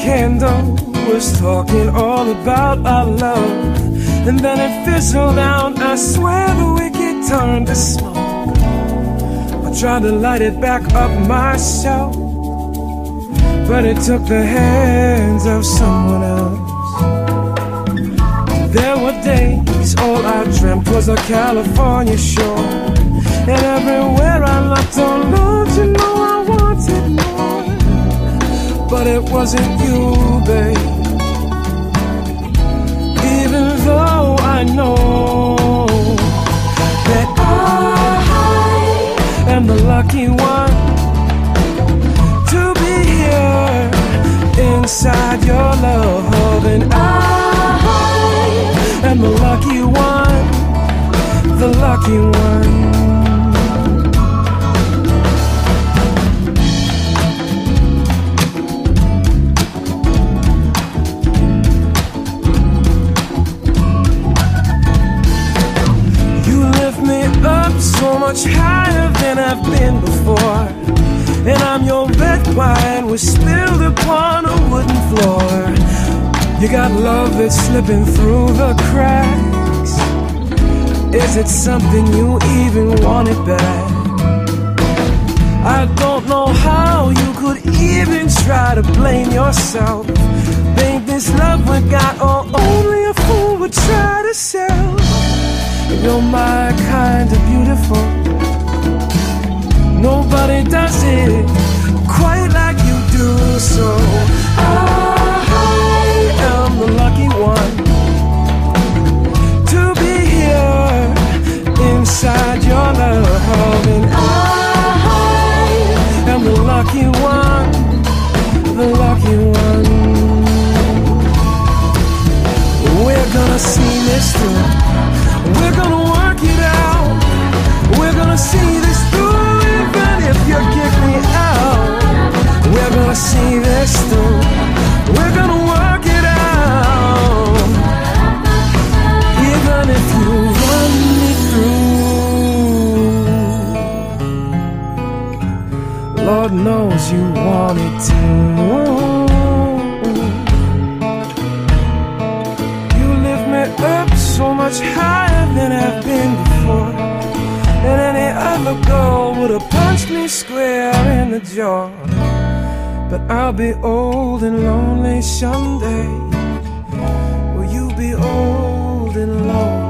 candle was talking all about our love, and then it fizzled out. I swear the wicked turned to smoke. I tried to light it back up myself, but it took the hands of someone else. There were days all I dreamt was a California shore, and everywhere I looked, oh Lord, you know I wanted more. But it wasn't you, babe. Even though I know that I am the lucky one to be here inside your love, and I am the lucky one, the lucky one. So much higher than I've been before, and I'm your red wine was spilled upon a wooden floor. You got love that's slipping through the cracks. Is it something you even wanted back? I don't know how you could even try to blame yourself. Babe, this love we got, oh, only a fool would try to sell. You're my kind of beautiful. Nobody does it quite like you do. So I am the lucky one to be here inside your love, and I am the lucky one, the lucky one. We're gonna see this through. We're gonna work it out. We're gonna see this through, even if you kick me out. We're gonna see this through. We're gonna work it out, even if you run me through. Lord knows you want it to. You lift me up so much higher than I've been before, and any other girl would have punched me square in the jaw. But I'll be old and lonely someday. Will you be old and lonely?